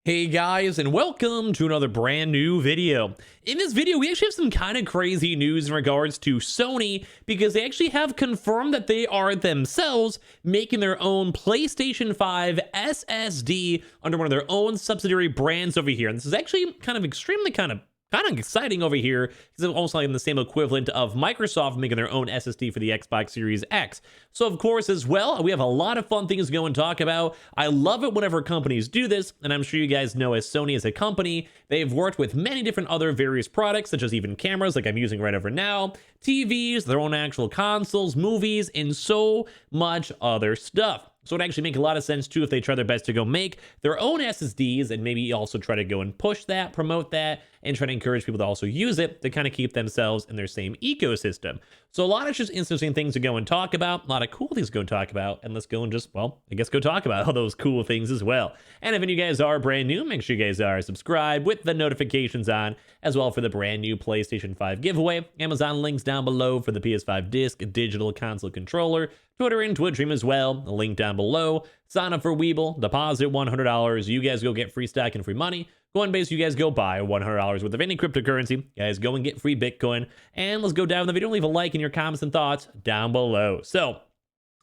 Hey guys, and welcome to another brand new video. In this video, we actually have some kind of crazy news in regards to Sony because they actually have confirmed that they are themselves making their own PlayStation 5 SSD under one of their own subsidiary brands over here. And this is actually kind of extremely kind of exciting over here because it's almost like the same equivalent of Microsoft making their own SSD for the Xbox Series X. So of course as well, we have a lot of fun things to go and talk about. I love it whenever companies do this, and I'm sure you guys know as Sony as a company, they've worked with many different other various products, such as even cameras like I'm using right over now, TVs, their own actual consoles, movies, and so much other stuff. So it'd actually make a lot of sense too if they try their best to go make their own SSDs and maybe also try to go and push that, promote that, and try to encourage people to also use it to kind of keep themselves in their same ecosystem. So a lot of just interesting things to go and talk about, a lot of cool things to go and talk about, and let's go and just, well, I guess go talk about all those cool things as well. And if any of you guys are brand new, make sure you guys are subscribed with the notifications on as well for the brand new PlayStation 5 giveaway. Amazon links down below for the PS5 disc, digital console controller, Twitter and Twitch stream as well, a link down below. Sign up for Weeble, deposit $100, you guys go get free stock and free money. Coinbase, you guys go buy $100 worth of any cryptocurrency. You guys go and get free Bitcoin. And let's go down in the video, leave a like and your comments and thoughts down below. So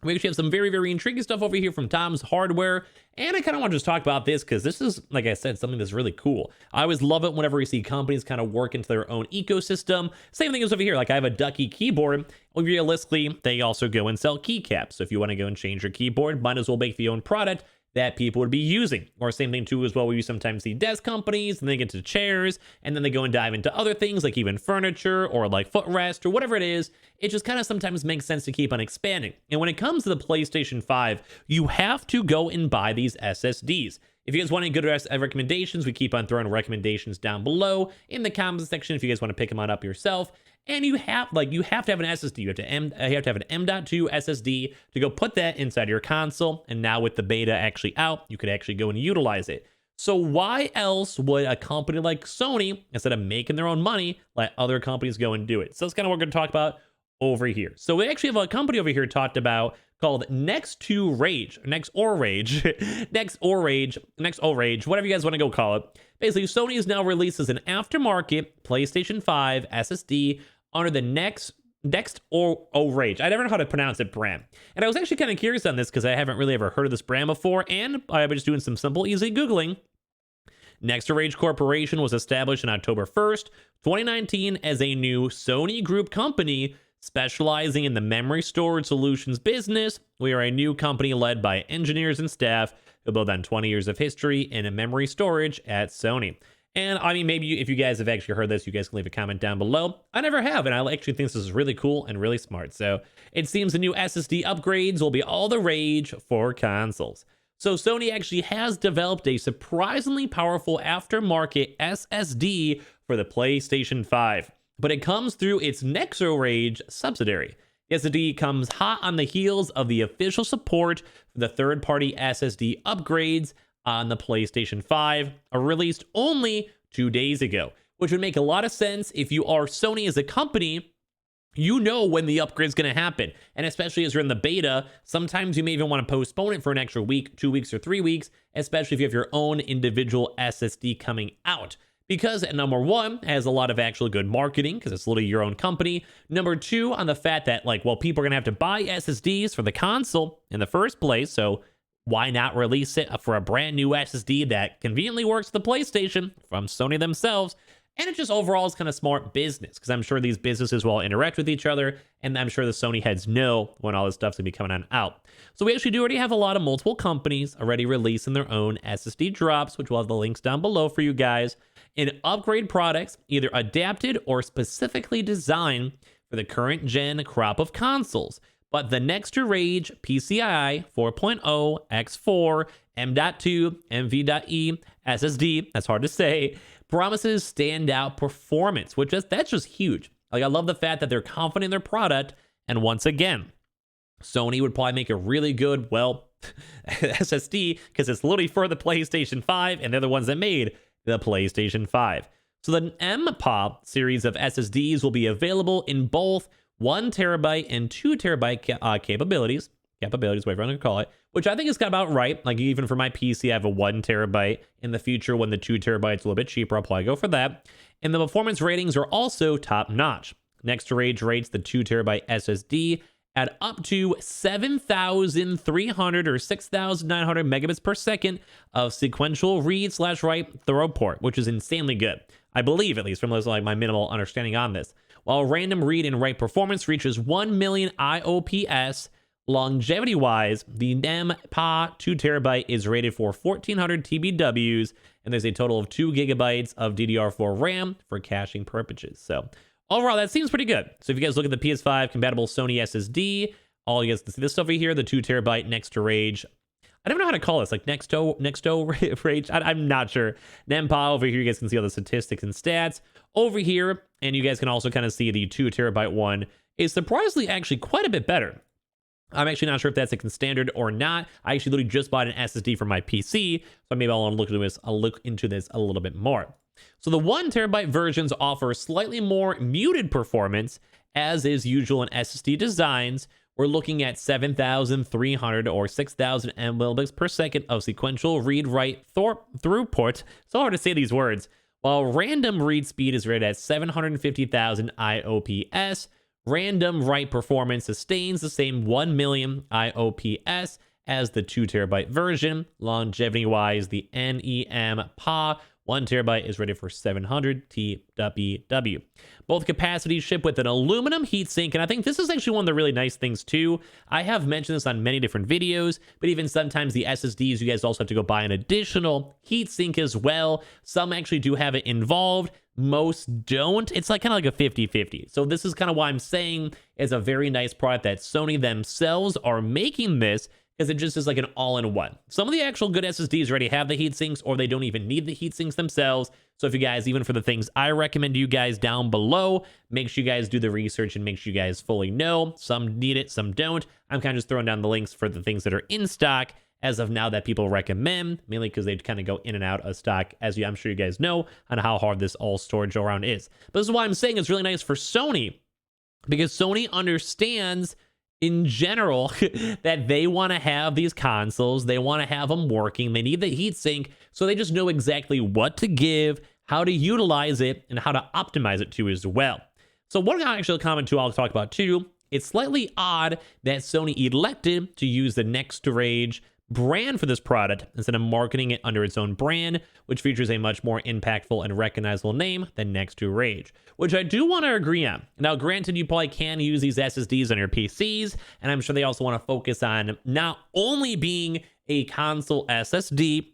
we actually have some very, very intriguing stuff over here from Tom's Hardware. And I kind of want to just talk about this because this is, like I said, something that's really cool. I always love it whenever we see companies kind of work into their own ecosystem. Same thing as over here. Like I have a Ducky keyboard. Well, realistically, they also go and sell keycaps. So if you want to go and change your keyboard, might as well make your own product that people would be using. Or same thing too as well, we sometimes see desk companies and they get to chairs and then they go and dive into other things like even furniture or like footrest or whatever it is. It just kind of sometimes makes sense to keep on expanding. And when it comes to the PlayStation 5, you have to go and buy these SSDs. If you guys want any good recommendations, we keep on throwing recommendations down below in the comments section if you guys want to pick them on up yourself. And you have to have an SSD. You have to have an M.2 SSD to go put that inside your console. And now with the beta actually out, you could actually go and utilize it. So why else would a company like Sony, instead of making their own money, let other companies go and do it? So that's kind of what we're going to talk about over here. So we actually have a company over here talked about called Nextorage, whatever you guys want to go call it. Basically, Sony is now releases an aftermarket PlayStation 5 SSD under the Nextorage. I never know how to pronounce it brand. And I was actually kind of curious on this because I haven't really ever heard of this brand before, and I was just doing some simple, easy Googling. Nextorage Corporation was established on October 1st, 2019 as a new Sony Group company specializing in the memory storage solutions business. We are a new company led by engineers and staff who build on 20 years of history in memory storage at Sony. And I mean, maybe if you guys have actually heard this, you guys can leave a comment down below. I never have, and I actually think this is really cool and really smart. So it seems the new SSD upgrades will be all the rage for consoles. So Sony actually has developed a surprisingly powerful aftermarket SSD for the PlayStation 5. But it comes through its Nextorage subsidiary. The SSD comes hot on the heels of the official support for the third-party SSD upgrades on the PlayStation 5, released only 2 days ago, which would make a lot of sense if you are Sony as a company. You know when the upgrade is going to happen, and especially as you're in the beta, sometimes you may even want to postpone it for an extra week, 2 weeks, or 3 weeks, especially if you have your own individual SSD coming out. Because number one, has a lot of actual good marketing because it's literally your own company. Number two, on the fact that people are going to have to buy SSDs for the console in the first place. So why not release it for a brand new SSD that conveniently works with the PlayStation from Sony themselves? And it just overall is kind of smart business because I'm sure these businesses will interact with each other, and I'm sure the Sony heads know when all this stuff's gonna be coming on out. So we actually do already have a lot of multiple companies already releasing their own SSD drops, which we'll have the links down below for you guys, in upgrade products either adapted or specifically designed for the current gen crop of consoles. But the Nextorage PCIe 4.0 X4 M.2 MV.E SSD, that's hard to say, promises standout performance, which that's just huge. I love the fact that they're confident in their product, and once again, Sony would probably make a really good, SSD because it's literally for the PlayStation 5, and they're the ones that made the PlayStation 5. So the M.POP series of SSDs will be available in both 1 terabyte and 2 terabyte capabilities, whatever you want to call it, which I think is kind of about right. Like even for my PC, I have a 1 terabyte. In the future, when the 2 terabytes a little bit cheaper, I'll probably go for that. And the performance ratings are also top notch. Nextorage rates the 2 terabyte SSD at up to 7,300 or 6,900 megabits per second of sequential read/write throughput, which is insanely good. I believe, at least from like my minimal understanding on this. While random read and write performance reaches 1 million IOPS, longevity-wise, the NEM-PA 2 terabyte is rated for 1,400 TBWs, and there's a total of 2 gigabytes of DDR4 RAM for caching purposes. So overall, that seems pretty good. So if you guys look at the PS5 compatible Sony SSD, all you guys can see this over here, the 2 terabyte Nextorage. I don't know how to call this, like Nextorage. I'm not sure. NEM-PA over here, you guys can see all the statistics and stats over here, and you guys can also kind of see the 2 terabyte one is surprisingly actually quite a bit better. I'm actually not sure if that's a standard or not. I actually literally just bought an SSD for my PC, so maybe I'll look into this a little bit more. So the 1 terabyte versions offer slightly more muted performance, as is usual in SSD designs. We're looking at 7,300 or 6,000 megabits per second of sequential read-write throughput. So hard to say these words. While random read speed is rated at 750,000 IOPS, random write performance sustains the same 1 million IOPS as the 2 terabyte version. Longevity-wise, the NEM-PA 1 terabyte is rated for 700 TBW. Both capacities ship with an aluminum heatsink, and I think this is actually one of the really nice things too. I have mentioned this on many different videos, but even sometimes the SSDs, you guys also have to go buy an additional heatsink as well. Some actually do have it involved. Most don't. It's like kind of like a 50-50. So this is kind of why I'm saying it's a very nice product that Sony themselves are making this, because it just is like an all-in-one. Some of the actual good SSDs already have the heat sinks, or they don't even need the heat sinks themselves. So if you guys, even for the things I recommend to you guys down below, make sure you guys do the research and make sure you guys fully know. Some need it, some don't. I'm kind of just throwing down the links for the things that are in stock as of now that people recommend, mainly because they kind of go in and out of stock, as I'm sure you guys know, on how hard this all storage around is. But this is why I'm saying it's really nice for Sony, because Sony understands in general that they want to have these consoles, they want to have them working, they need the heatsink, so they just know exactly what to give, how to utilize it, and how to optimize it too as well. So one actual comment too I'll talk about too, it's slightly odd that Sony elected to use the Nextorage brand for this product instead of marketing it under its own brand, which features a much more impactful and recognizable name than Nextorage, which I do want to agree on. Now, granted, you probably can use these SSDs on your PCs, and I'm sure they also want to focus on not only being a console SSD,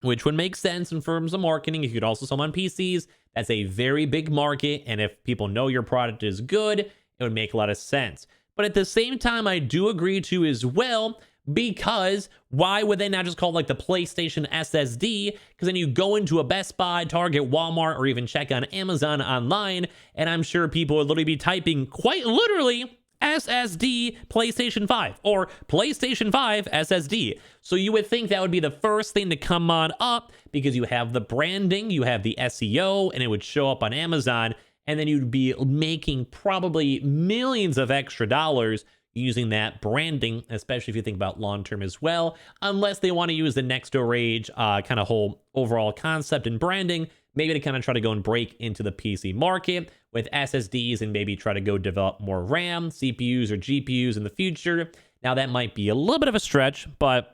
which would make sense in terms of marketing. If you could also sell them on PCs, that's a very big market, and if people know your product is good, it would make a lot of sense. But at the same time, I do agree too as well, because why would they not just call it like the PlayStation SSD? Because then you go into a Best Buy, Target, Walmart, or even check on Amazon online, and I'm sure people would literally be typing quite literally SSD PlayStation 5 or PlayStation 5 SSD. So you would think that would be the first thing to come on up, because you have the branding, you have the SEO, and it would show up on Amazon, and then you'd be making probably millions of extra dollars using that branding, especially if you think about long-term as well, unless they want to use the Nextorage kind of whole overall concept and branding, maybe to kind of try to go and break into the PC market with SSDs and maybe try to go develop more RAM, CPUs, or GPUs in the future. Now, that might be a little bit of a stretch, but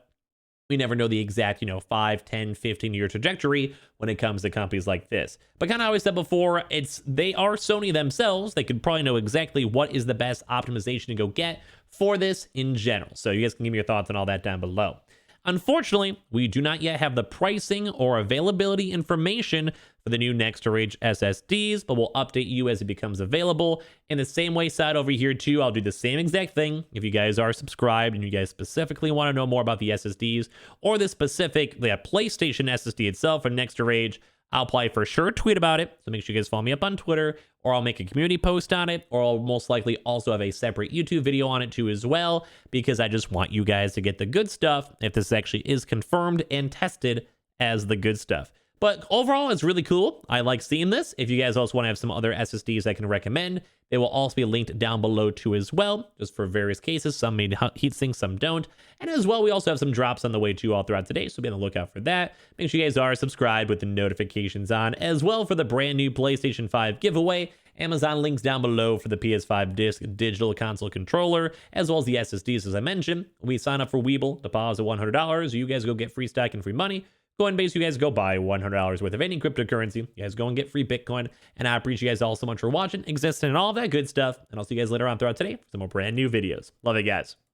we never know the exact, 5, 10, 15-year trajectory when it comes to companies like this. But kind of always said before, they are Sony themselves. They could probably know exactly what is the best optimization to go get for this in general. So you guys can give me your thoughts on all that down below. Unfortunately, we do not yet have the pricing or availability information for the new Nextorage SSDs, but we'll update you as it becomes available. In the same way side over here too, I'll do the same exact thing. If you guys are subscribed and you guys specifically want to know more about the SSDs or the specific PlayStation SSD itself or Nextorage, I'll probably for sure tweet about it. So make sure you guys follow me up on Twitter, or I'll make a community post on it, or I'll most likely also have a separate YouTube video on it too as well, because I just want you guys to get the good stuff if this actually is confirmed and tested as the good stuff. But overall, it's really cool. I like seeing this. If you guys also want to have some other SSDs I can recommend, they will also be linked down below too as well, just for various cases. Some made heatsink, some don't. And as well, we also have some drops on the way too all throughout today, so be on the lookout for that. Make sure you guys are subscribed with the notifications on, as well for the brand new PlayStation 5 giveaway. Amazon links down below for the PS5 digital console controller, as well as the SSDs, as I mentioned. We sign up for Weeble, deposit $100. You guys go get free stock and free money. Coinbase, you guys go buy $100 worth of any cryptocurrency. You guys go and get free Bitcoin. And I appreciate you guys all so much for watching, existing, and all that good stuff. And I'll see you guys later on throughout today for some more brand new videos. Love it, guys.